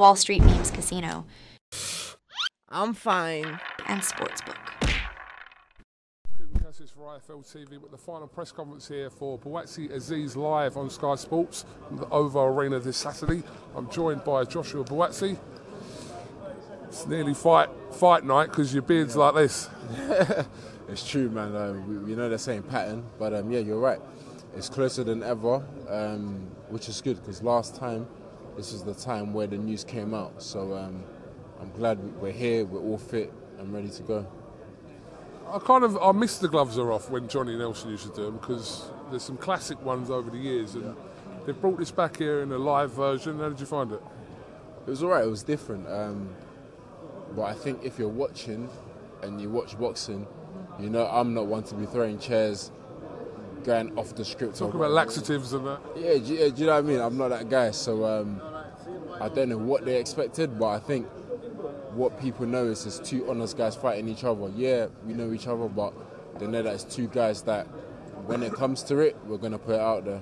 Wall Street Memes Casino, I'm fine. and Sportsbook. CASSIUS for IFL TV with the final press conference here for Buasti Aziz live on Sky Sports in the Oval Arena this Saturday. I'm joined by Joshua Buasti. It's nearly fight night because your beard's like this. It's true, man. We know the same pattern, but yeah, you're right. It's closer than ever, which is good because last time this was the time where the news came out. So I'm glad we're here. We're all fit and ready to go. I miss the gloves are off when Johnny Nelson used to do them because there's some classic ones over the years, and they've brought this back here in a live version. How did you find it? It was all right. It was different, but I think if you're watching and you watch boxing, you know I'm not one to be throwing chairs, going off the script. Talk about laxatives and that. Yeah, do you know what I mean? I'm not that guy, so I don't know what they expected, but I think what people know is there's two honest guys fighting each other. Yeah, we know each other, but they know that it's two guys that, when it comes to it, we're going to put it out there.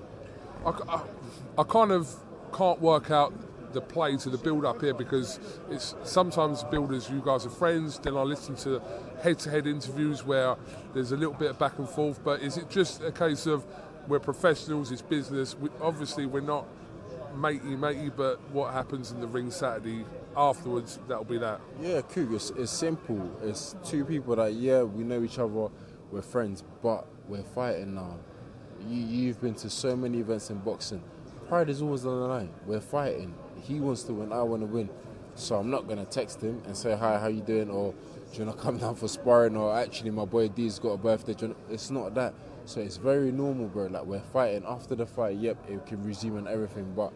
I kind of can't work out the play to the build-up here because it's sometimes builders, you guys are friends, then I listen to head-to-head interviews where there's a little bit of back and forth, but is it just a case of we're professionals, it's business, obviously we're not matey, but what happens in the ring Saturday afterwards, that'll be that. Yeah, Coog, it's simple. It's two people that, yeah, we know each other, we're friends, but we're fighting now. You've been to so many events in boxing. Pride is always on the line. We're fighting. He wants to win, I want to win. So I'm not going to text him and say, hi, how you doing? Or do you want to come down for sparring? Or actually, my boy D's got a birthday. It's not that. So it's very normal, bro. Like, we're fighting. After the fight, yep, it can resume and everything. But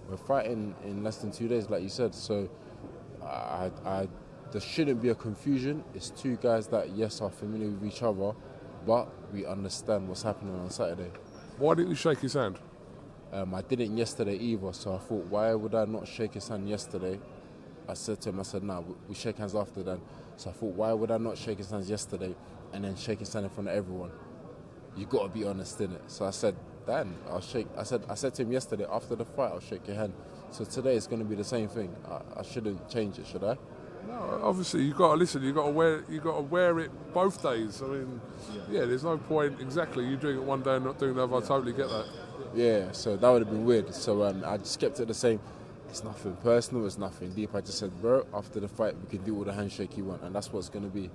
we're fighting in less than 2 days, like you said. So there shouldn't be a confusion. It's two guys that, yes, are familiar with each other, but we understand what's happening on Saturday. Why didn't you shake his hand? I didn't yesterday either, so I thought, why would I not shake his hand yesterday? I said to him, nah, we shake hands after then. So I thought, why would I not shake his hands yesterday and then shake his hand in front of everyone? You got to be honest, innit? So I said, Dan, I'll shake. I said to him yesterday, after the fight, I'll shake your hand. So today it's going to be the same thing. I shouldn't change it, should I? No, obviously you got to listen. You got to wear it both days. I mean, yeah, there's no point exactly you doing it one day and not doing the other. I totally get that. Yeah, so that would have been weird. So I just kept it the same. It's nothing personal, it's nothing deep. I just said, bro, after the fight, we can do all the handshake you want, and that's what it's going to be.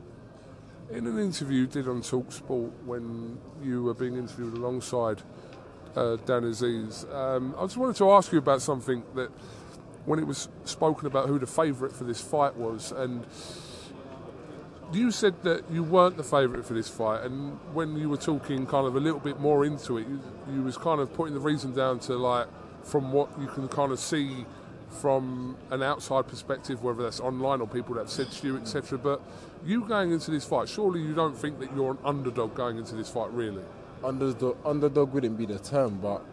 In an interview you did on TalkSport when you were being interviewed alongside Dan Aziz, I just wanted to ask you about something that when it was spoken about who the favourite for this fight was, and you said that you weren't the favourite for this fight, and when you were talking kind of a little bit more into it, you was kind of putting the reason down to, like, from what you can kind of see from an outside perspective, whether that's online or people that have said to you, etc. But you going into this fight, surely you don't think that you're an underdog going into this fight, really? Underdog wouldn't be the term, but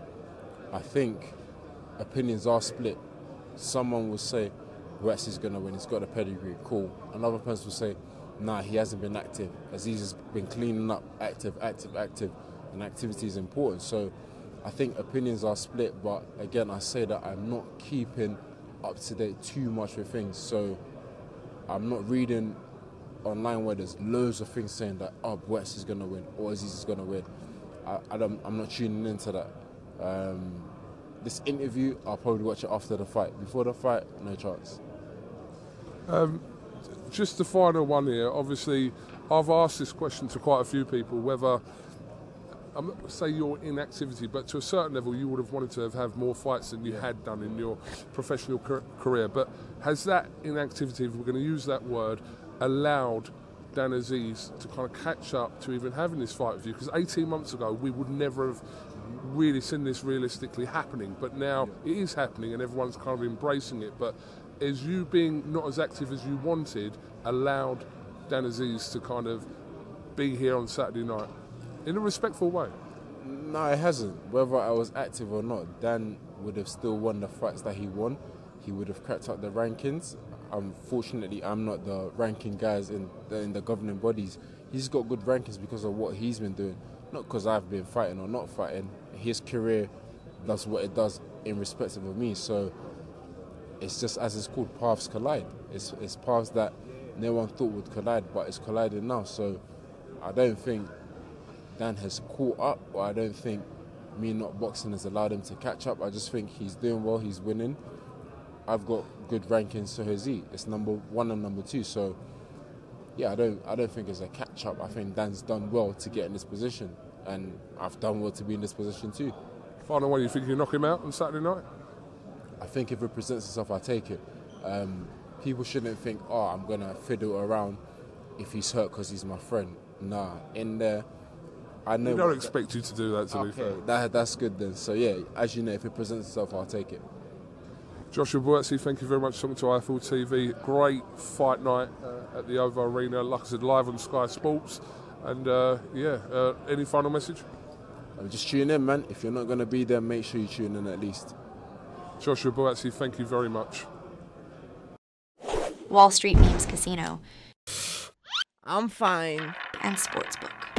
I think opinions are split. Someone will say, Wes is going to win, he's got a pedigree, cool. Another person will say, nah, he hasn't been active. Aziz has been cleaning up, active, and activity is important. So I think opinions are split, but again, I say that I'm not keeping up to date too much with things. So I'm not reading online where there's loads of things saying that, oh, Wes is going to win or Aziz is going to win. I'm not tuning into that. This interview, I'll probably watch it after the fight. Before the fight, no chance. Just the final one here. Obviously, I've asked this question to quite a few people, whether, I'm not going to say your inactivity, but to a certain level you would have wanted to have more fights than you had done in your professional career. But has that inactivity, if we're going to use that word, allowed Dan Aziz to kind of catch up to even having this fight with you? Because 18 months ago we would never have really seen this realistically happening, but now it is happening and everyone's kind of embracing it. But is you being not as active as you wanted allowed Dan Aziz to kind of be here on Saturday night in a respectful way? No, it hasn't. Whether I was active or not, Dan would have still won the fights that he won. He would have cracked up the rankings. Unfortunately, I'm not the ranking guys in the governing bodies. He's got good rankings because of what he's been doing, not because I've been fighting or not fighting. His career does what it does in respect of me. So it's just, as it's called, paths collide. It's paths that no one thought would collide, but it's colliding now. So I don't think Dan has caught up, or I don't think me not boxing has allowed him to catch up. I just think he's doing well, he's winning. I've got good rankings, so has he. It's number 1 and number 2. So yeah, I don't think it's a catch up. I think Dan's done well to get in this position, and I've done well to be in this position too. Final one, you think you knock him out on Saturday night? I think if it presents itself, I take it. People shouldn't think, oh, I'm gonna fiddle around if he's hurt because he's my friend. Nah, in there, I know. We don't expect you to do that, to be fair. That's good then. So yeah, as you know, if it presents itself, I'll take it. Joshua Buasti, thank you very much for talking to IFL TV. Great fight night at the OVO Arena, like I said, live on Sky Sports. And any final message? Just tune in, man. If you're not going to be there, make sure you tune in at least. Joshua Buasti, thank you very much. Wall Street Memes Casino I'm fine. and Sportsbook.